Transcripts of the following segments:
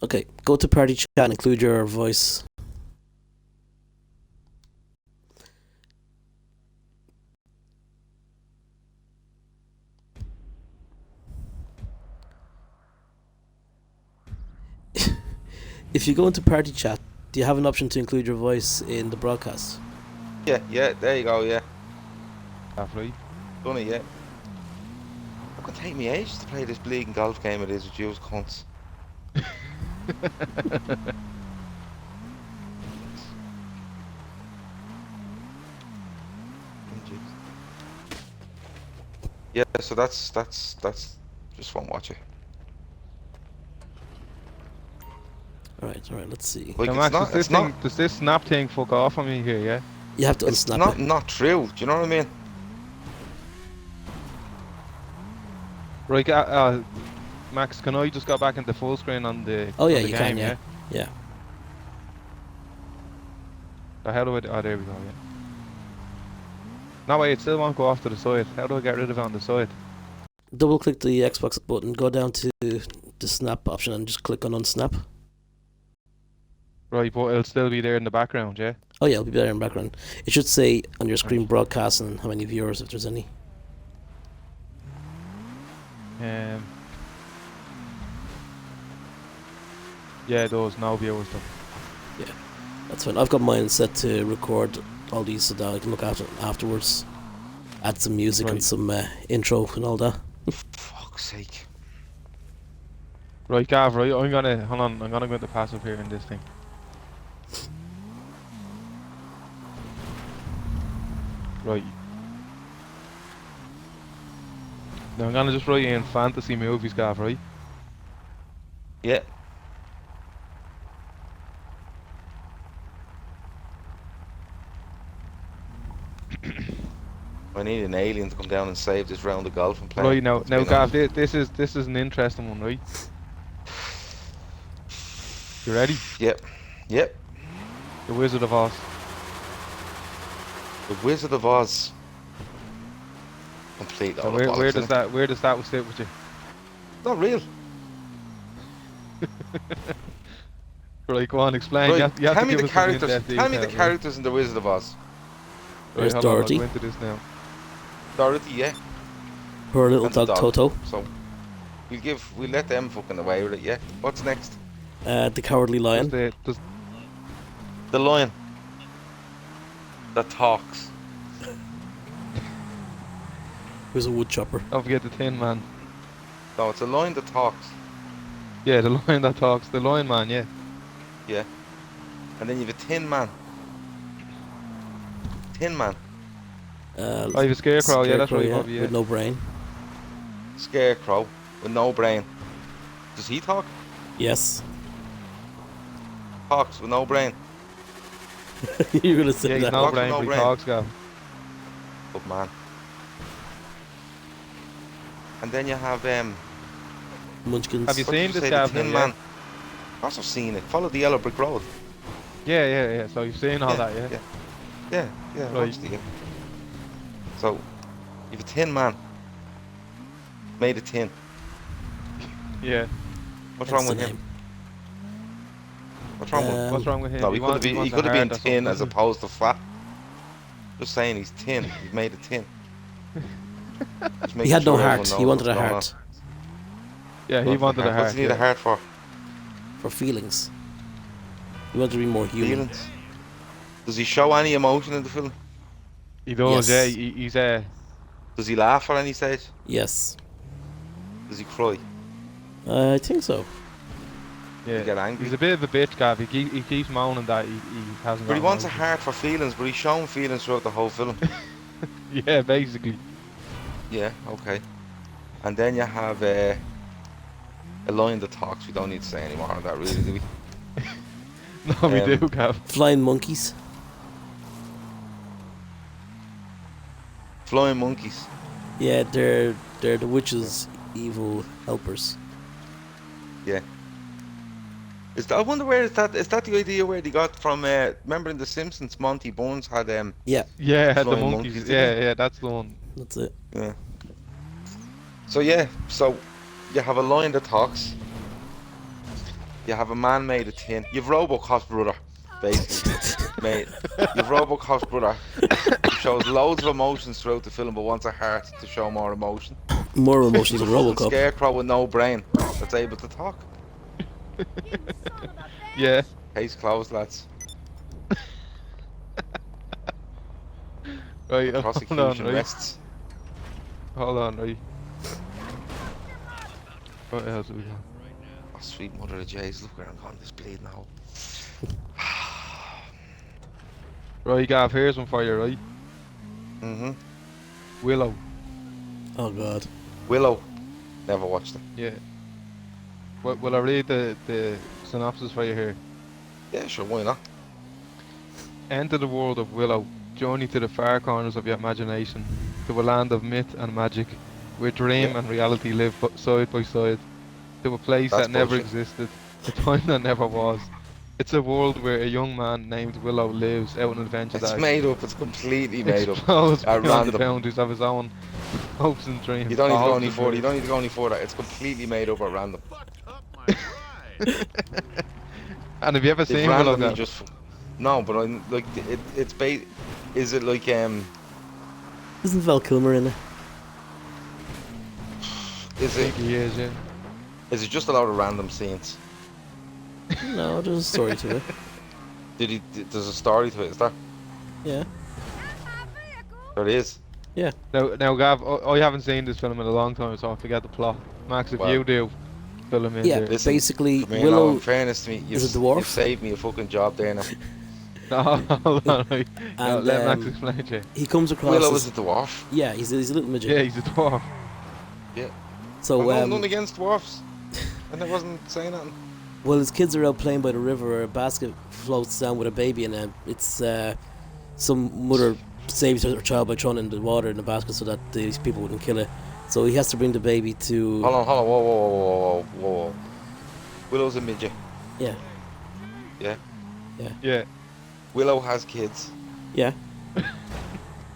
Okay, go to party chat and include your voice. If you go into party chat, do you have an option to include your voice in the broadcast? Yeah, there you go, yeah. Half right. Done it, yeah. It's gonna take me ages to play this bleeding golf game it is with you cunts. Yeah, so that's just won't watch it. Alright, let's see. Like Now, it's Max, does this snap thing fuck off on me here, yeah? You have to it's unsnap it. not true. Do you know what I mean? Right, Max, can I just go back into full screen on the Oh yeah, on the you game, can, yeah. Yeah. So how do I... Oh, there we go, yeah. No, wait, it still won't go off to the side. How do I get rid of it on the side? Double click the Xbox button, go down to the snap option and just click on unsnap. Right, but it'll still be there in the background, yeah? Oh yeah, it'll be there in the background. It should say on your screen broadcast and how many viewers, if there's any. Yeah, those no viewers though. Yeah, that's fine. I've got mine set to record all these so that I can look at it afterwards. Add some music and some intro and all that. Fuck's sake. Right, Gav, right, I'm gonna go into passive here in this thing. Right. Now I'm gonna just write in fantasy movies, Gav, right? Yeah. I need an alien to come down and save this round of golf and play. Right, now Gav, this is an interesting one, right? You ready? Yep. The Wizard of Oz. The Wizard of Oz. Complete. So where does that sit with you? Not real. Right, go on, explain. Right, You have tell to me give the us some characters. in-depth Tell me the detail, characters in the Wizard of Oz. Right, There's hold on, I'll Dorothy. go into this now. Dorothy, yeah. Her little And the dog Toto. So we'll let them fucking away with it, yeah. What's next? The Cowardly Lion. The lion that talks. Who's a wood chopper. Don't forget the Tin Man. No, it's a lion that talks. Yeah, the lion that talks. The Lion Man, yeah. Yeah. And then you have a Tin Man. Tin Man. Oh, you have a Scarecrow, yeah, that's right, Bobby, yeah. With no brain. Scarecrow with no brain. Does he talk? Yes. Talks with no brain. You're gonna say yeah, he's that. no Talks brain, with no but he brain. talks, Gav. Good man. And then you have Munchkins. Have you what did seen this say, Gav the now, Tin yeah? Man. I've also seen it. Follow the yellow brick road. Yeah. So you've seen all that, yeah? Yeah. Right. Watched it, yeah. So you have a Tin Man. Made of tin. Yeah. What's That's wrong with the him? name. What's wrong with him? What's wrong with him? No, he could have been tin as opposed opposed to fat. Just saying he's tin. He's made of tin. He had no heart. He wanted a heart. Yeah, he wanted a heart. What's he need a heart for? For feelings. He wanted to be more human. Feelings. Does he show any emotion in the film? He does, Yes. yeah. He's Does he laugh at any stage? Yes. Does he cry? I think so. Does he get angry? He's a bit of a bitch, Gav. He keeps moaning that he hasn't. But he got wants a emotion. heart for feelings, but he's showing feelings throughout the whole film. Yeah, basically. Yeah, okay. And then you have a line that talks. We don't need to say any more on that, really, do we? No, we do, Gav. Flying monkeys. Flying monkeys. Yeah, they're the witch's evil helpers. Yeah. I wonder where is that the idea where they got from remember in The Simpsons Monty Bones had Yeah, Yeah, the Flying monkeys. monkeys, Yeah, that's the one. that's it. Yeah. So you have a lion that talks. You have a man made of tin. You've RoboCop's brother, basically, mate. You've RoboCop's brother, who shows loads of emotions throughout the film, but wants a heart to show more emotion. More emotions You've than a fucking Robocop. scarecrow with no brain that's able to talk. Yeah. Case closed, lads. Right, The hold on, prosecution right. rests. Hold on, right. What else have we got? Oh, sweet mother of Jays, look where I'm going. This bleeding hole. Right, Gav, here's one for you, right? Mm-hmm. Willow. Oh god. Willow. Never watched it. Yeah. Will I read the synopsis for you here? Yeah, sure, why not? Enter the world of Willow. Journey to the far corners of your imagination, to a land of myth and magic, where dream Yeah. and reality live side by side, to a place That's that never bullshit. existed, a time that never was. It's a world where a young man named Willow lives out an adventure It's that made up. It's completely made up. explodes At beyond the random. boundaries of his own hopes and dreams. You don't need to go Hopes any and further. You dreams. don't need to go any further. It's completely made up at random. And have you ever They've seen Willow? randomly Gav? just. No, but I'm like it's Is it like Isn't Val Kilmer in it? Is I it? think he is, yeah. Is it just a lot of random scenes? No, there's a story to it. There's a story to it. Is there? Yeah. There is. Yeah. Now, Gav, I haven't seen this film in a long time, so I forget the plot. Max, if Well, you do, fill him in Yeah, there. Listen, basically, come here now, Willow. in fairness to me, is a dwarf? you've saved me a fucking job there now. No, hold on, right. No, And, let Max explain it to you. He comes across. Willow as, is a dwarf. yeah, he's a little midget. Yeah, he's a dwarf. Yeah. So Well, none against dwarfs. And I wasn't saying nothing. well, his kids are out playing by the river, where a basket floats down with a baby in it. It's some mother saves her child by throwing it in the water in the basket so that these people wouldn't kill it. So he has to bring the baby to. Hold on, whoa. Willow's a midget. Yeah, Yeah. Yeah. Willow has kids. yeah,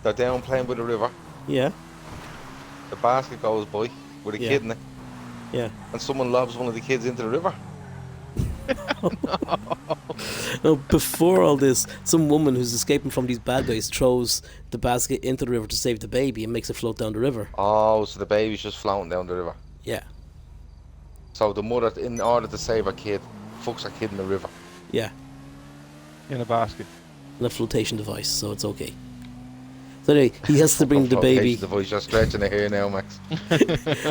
They're down playing by the river. yeah, The basket goes by with a Yeah. kid in it, yeah. and someone lobs one of the kids into the river. No, before all this, some woman who's escaping from these bad guys throws the basket into the river to save the baby and makes it float down the river. Oh, so the baby's just floating down the river. Yeah, So the mother, in order to save her kid, fucks her kid in the river. yeah. In a basket. And a flotation device, so it's okay. So anyway, he has to bring the baby. The voice, you're stretching it here now, Max.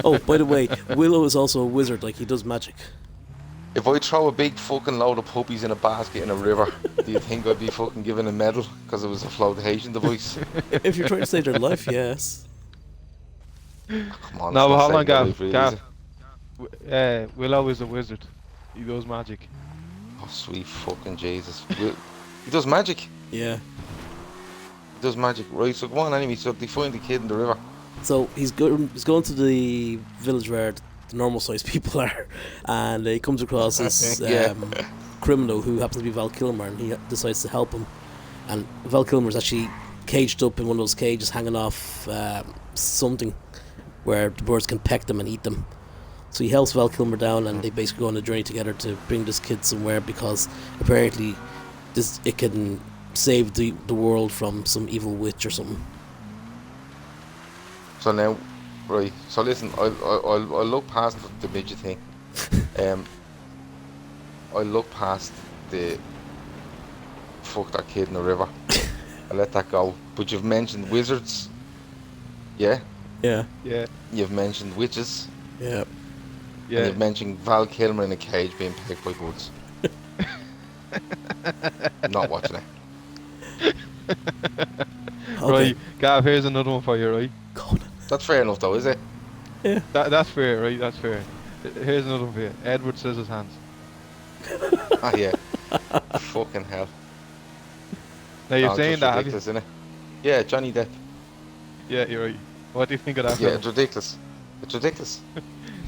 Oh, by the way, Willow is also a wizard, like he does magic. If I throw a big fucking load of puppies in a basket in a river, do you think I'd be fucking given a medal because it was a flotation device? If you're trying to save their life, yes. Come on, No, let's but hold not on, say Gav. life really, Gav. is it? Willow is a wizard. He does magic. Oh, sweet fucking Jesus. He does magic. Yeah. He does magic. Right, so go on anyway. So they find the kid in the river. So he's going to the village where the normal sized people are, and he comes across this Yeah. criminal who happens to be Val Kilmer, and he decides to help him. And Val Kilmer is actually caged up in one of those cages, hanging off something where the birds can peck them and eat them. So he helps Val Kilmer down, and they basically go on a journey together to bring this kid somewhere, because apparently it can save the world from some evil witch or something. So now, right. So listen, I'll look past the midget thing. I'll look past the fuck that kid in the river. I'll let that go. But you've mentioned wizards. Yeah. Yeah. Yeah. You've mentioned witches. Yeah. And Yeah. you've mentioned Val Kilmer in a cage being pecked by birds. Not watching it. Okay. Right, Gav, here's another one for you, right? Conan. That's fair enough, though, is it? Yeah. That's fair, right? That's fair. Here's another one for you. Edward Scissorhands. Ah, yeah. Fucking hell. Now you're Oh, saying just that, have you? ridiculous, isn't it? Yeah, Johnny Depp. Yeah, you're right. What do you think of that Yeah, film? it's ridiculous. It's ridiculous.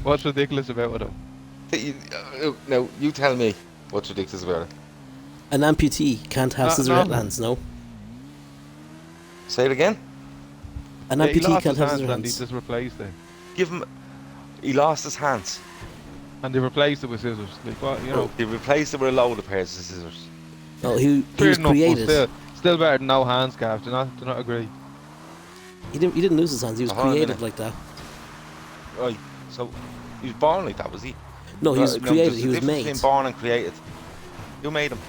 What's ridiculous about it, though? Now, you tell me what's ridiculous about it. An amputee can't have No, scissor no. hands, no? Say it again. An Yeah, he amputee lost can't his have hands scissor and he hands. just replaced it. Give him. He lost his hands. And they replaced it with scissors. Like, what, you know, They replaced it with a load of pairs of scissors. No, he fair was enough, but created. still better than no hands, Gav. Do not agree. He didn't lose his hands. He was Hold on a created minute. like that. Right. So he was born like that, was he? No, he was No, created. there's He a was difference made. between born and created. Who made him?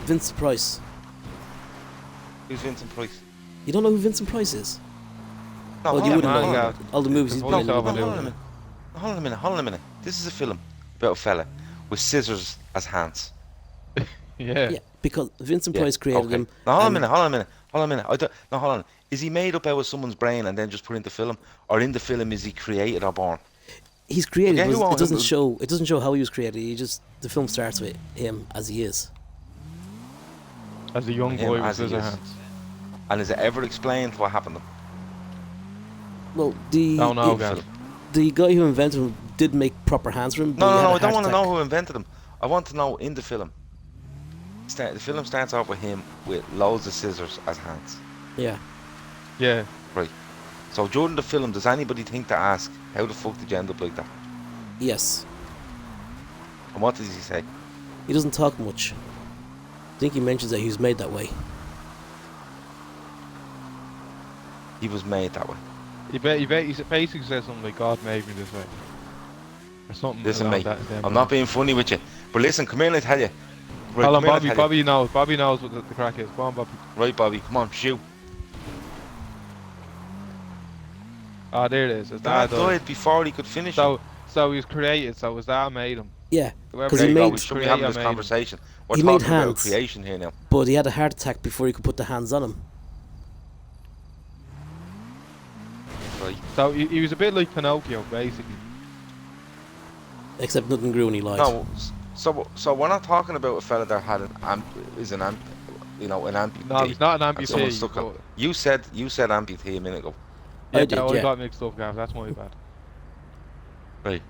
Vincent Price. Who's Vincent Price? You don't know who Vincent Price is? No, Well, you hold wouldn't on, know hold on. Gav. all the movies he's The been in. voice over Hold on a Lou. minute. Hold on a minute. This is a film about a fella with scissors as hands. Yeah. Yeah, because Vincent Yeah, Price created okay. him. Now, hold on a and minute. I don't, no, hold on. Is he made up out of someone's brain and then just put into film, or in the film is he created or born? He's created, Okay, but who it doesn't who- show. It doesn't show how he was created. The film starts with him as he is. As a young Him boy with as he scissor is. hands. And is it ever explained what happened to him? Well, the Don't know, it- Gav. the guy who invented him did make proper hands for him. But he had No, a I don't heart want to know attack. who invented him. I want to know in the film. The film starts off with him with loads of scissors as hands. Yeah, Yeah. Right. So during the film, does anybody think to ask, how the fuck did you end up like that? yes. And what does he say? He doesn't talk much. I think he mentions that he was made that way. He was made that way. He basically says something like, God made me this way. Or something Listen, along mate, that them I'm not lines. being funny with you. But listen, come here and I tell you. Right, Hold on, come here and I Bobby. tell Bobby knows. Bobby knows what the crack is. Go on, Bobby. you. Right, Bobby, come on, shoot. Ah, there it is. His Dad dad died. died before he could finish it. So he was created. So his dad made him. Yeah, Whoever 'Cause There he you go, made- we should be having this Creator made him. conversation. We're He made talking about hands. creation here now. but he had a heart attack before he could put the hands on him. Right. So he was a bit like Pinocchio, basically. Except nothing grew and he lied. No, so we're not talking about a fella that had an amputee. No, he's not an and someone amputee. stuck but- up. You said amputee a minute ago. Yeah, I did, I yeah. got mixed up, Gav. That's my bad. Right.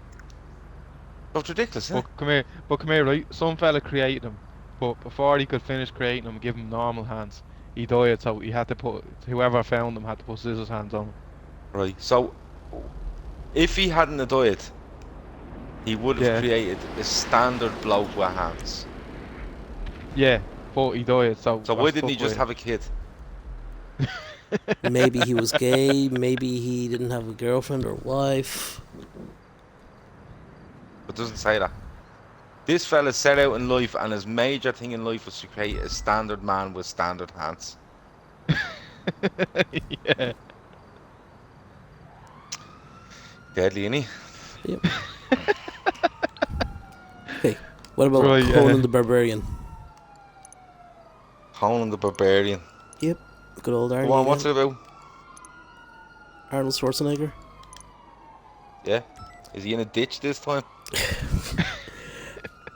So it's ridiculous, isn't But come here, right? Some fella created him, but before he could finish creating him, give him normal hands. He died, so he had to put whoever found him had to put scissors hands on him. it? Right. So if he hadn't have died, he would have Yeah. created a standard bloke with hands. Yeah, but he died, so. So why didn't he just have a kid? Maybe he was gay. Maybe he didn't have a girlfriend or wife. It doesn't say that. This fella set out in life, and his major thing in life was to create a standard man with standard hands. Yeah. Deadly, innit? Yep. Hey, what about Right, Conan the Barbarian? Conan the Barbarian. Yep, good old Arnie. Go on, what's again. it about? Arnold Schwarzenegger. Yeah? Is he in a ditch this time?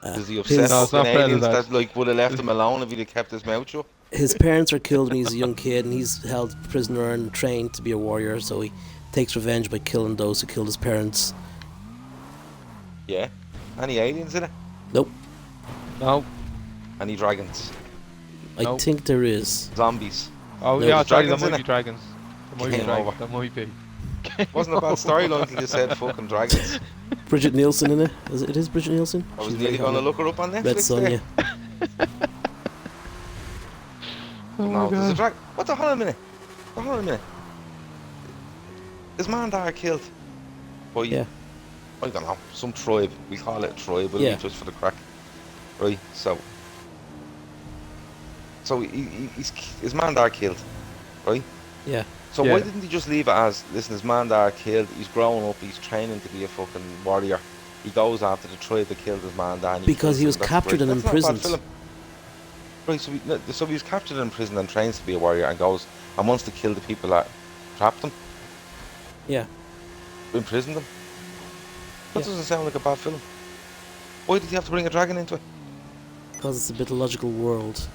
Is he his- obsessed No, it's with not aliens Predator. that like would have left him alone if he'd have kept his mouth shut? His parents are killed when he's a young kid, and he's held prisoner and trained to be a warrior. So he takes revenge by killing those who killed his parents. Yeah. Any aliens in it? Nope, No. Any dragons? I Nope. think there is. Zombies? Oh, No, yeah, there's sorry, there dragons might in be it. dragons. There might be Game dragons. over. There might be. Wasn't a bad storyline until you said fucking dragons. Bridget Nielsen in it. It is Bridget Nielsen. I was She's nearly very going to hot. look her up on Netflix. Red there. Sonja. Oh No, my there's a God. dragon. What the hell? A minute. Hold on a minute. Is man there killed? By, Yeah. I don't know, some tribe. We call it a tribe, will Yeah. we, just for the crack. Right, so his man there killed, right? Yeah. So Yeah. why didn't he just leave it as, listen, his man there killed, he's growing up, he's training to be a fucking warrior. He goes after the tribe that killed his man there. And Because he kills was them. That's captured great. and That's not a bad imprisoned. film. Right, so he was captured in prison and trains to be a warrior and goes and wants to kill the people that trapped him, Yeah. imprisoned them. That Yeah. doesn't sound like a bad film. Why did he have to bring a dragon into it? Because it's a mythological world.